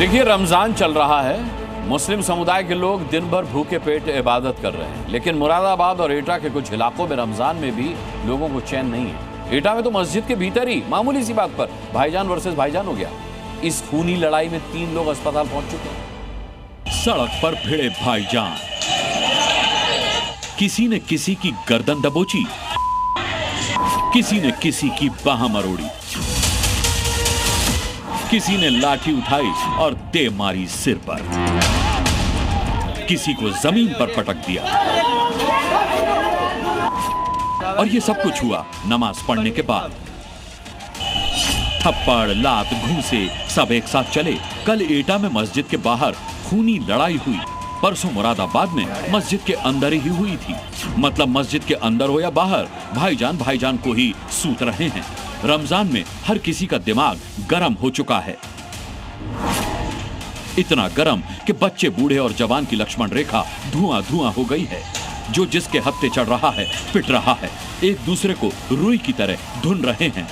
देखिए, रमजान चल रहा है। मुस्लिम समुदाय के लोग दिन भर भूखे पेट इबादत कर रहे हैं, लेकिन मुरादाबाद और एटा के कुछ इलाकों में रमजान में भी लोगों को चैन नहीं है। एटा में तो मस्जिद के भीतर ही मामूली सी बात पर भाईजान वर्सेस भाईजान हो गया। इस खूनी लड़ाई में 3 लोग अस्पताल पहुंच चुके हैं। सड़क पर भिड़े भाईजान, किसी ने किसी की गर्दन दबोची, किसी ने किसी की बाह मरोड़ी, किसी ने लाठी उठाई और दे मारी सिर पर, किसी को जमीन पर पटक दिया। और ये सब कुछ हुआ नमाज पढ़ने के बाद। थप्पड़, लात, घूंसे सब एक साथ चले। कल एटा में मस्जिद के बाहर खूनी लड़ाई हुई। परसों मुरादाबाद में मस्जिद के अंदर ही हुई थी। मतलब मस्जिद के अंदर हो या बाहर, भाईजान भाईजान को ही सूत रहे हैं। रमजान में हर किसी का दिमाग गरम हो चुका है, इतना गरम कि बच्चे, बूढ़े और जवान की लक्ष्मण रेखा धुआं धुआं हो गई है। जो जिसके हत्थे चढ़ रहा है, पिट रहा है, एक दूसरे को रुई की तरह धुन रहे हैं।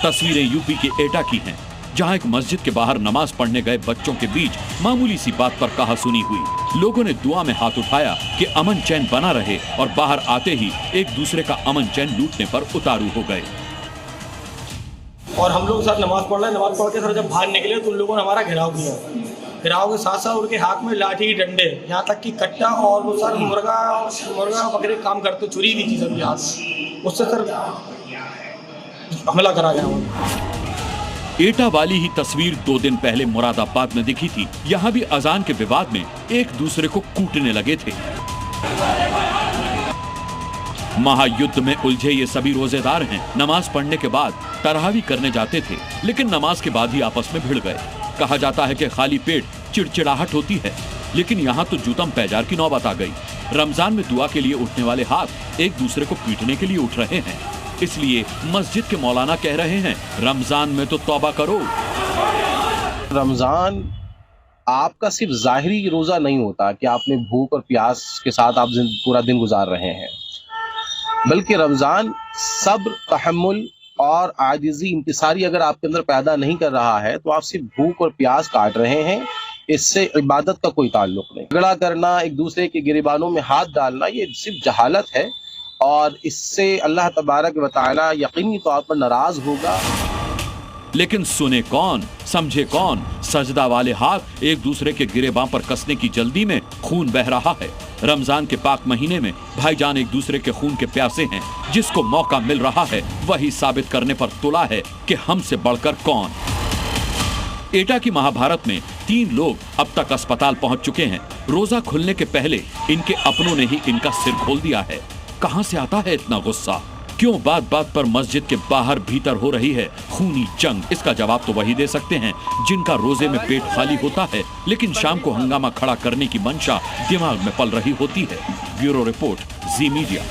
तस्वीरें यूपी के एटा की हैं, जहां एक मस्जिद के बाहर नमाज पढ़ने गए बच्चों के बीच मामूली सी बात पर कहासुनी हुई। लोगों ने दुआ में हाथ उठाया कि अमन चैन बना रहे, और बाहर आते ही एक दूसरे का अमन चैन लूटने पर उतारू हो गए। और हम लोग साथ नमाज पढ़ रहे हैं। नमाज पढ़ के सर जब बाहर निकले तो उन लोगों ने हमारा घेराव किया। घेराव के साथ साथ उनके हाथ में लाठी, डंडे, यहाँ तक कि कट्टा, और वो सर मुर्गा वगैरह काम करते, छुरी भी थी सबके हाथ। उससे सर हमला करा गया। एटा वाली ही तस्वीर 2 दिन पहले मुरादाबाद में दिखी थी। यहाँ भी अजान के विवाद में एक दूसरे को कूटने लगे थे। महायुद्ध में उलझे ये सभी रोजेदार हैं। नमाज पढ़ने के बाद तरावी करने जाते थे, लेकिन नमाज के बाद ही आपस में भिड़ गए। कहा जाता है कि खाली पेट चिड़चिड़ाहट होती है, लेकिन यहाँ तो जूतम पैजार की नौबत आ गई। रमजान में दुआ के लिए उठने वाले हाथ एक दूसरे को पीटने के लिए उठ रहे हैं। इसलिए मस्जिद के मौलाना कह रहे हैं, रमजान में तो तौबा करो। रमजान आपका सिर्फ जाहिरी रोजा नहीं होता कि आपने भूख और प्यास के साथ आप पूरा दिन गुजार रहे हैं, बल्कि रमजान सब्र, तहम्मुल और आजिज़ी, इंकिसारी अगर आपके अंदर पैदा नहीं कर रहा है तो आप सिर्फ भूख और प्यास काट रहे हैं। इससे इबादत का कोई ताल्लुक नहीं। झगड़ा करना, एक दूसरे के गिरबानों में हाथ डालना, ये सिर्फ जहालत है, और इससे अल्लाह तबारक व तआला यकीनी तौर पर नाराज होगा। लेकिन सुने कौन, समझे कौन? सजदा वाले हाथ एक दूसरे के गिरेबां पर कसने की जल्दी में खून बह रहा है। रमजान के पाक महीने में भाईजान एक दूसरे के खून के प्यासे हैं। जिसको मौका मिल रहा है वही साबित करने पर तुला है कि हमसे बढ़कर कौन। एटा की महाभारत में 3 लोग अब तक अस्पताल पहुंच चुके हैं। रोजा खुलने के पहले इनके अपनों ने ही इनका सिर खोल दिया है। कहां से आता है इतना गुस्सा? क्यों बात बात पर मस्जिद के बाहर भीतर हो रही है खूनी जंग? इसका जवाब तो वही दे सकते हैं जिनका रोजे में पेट खाली होता है, लेकिन शाम को हंगामा खड़ा करने की मंशा दिमाग में पल रही होती है। ब्यूरो रिपोर्ट, जी मीडिया।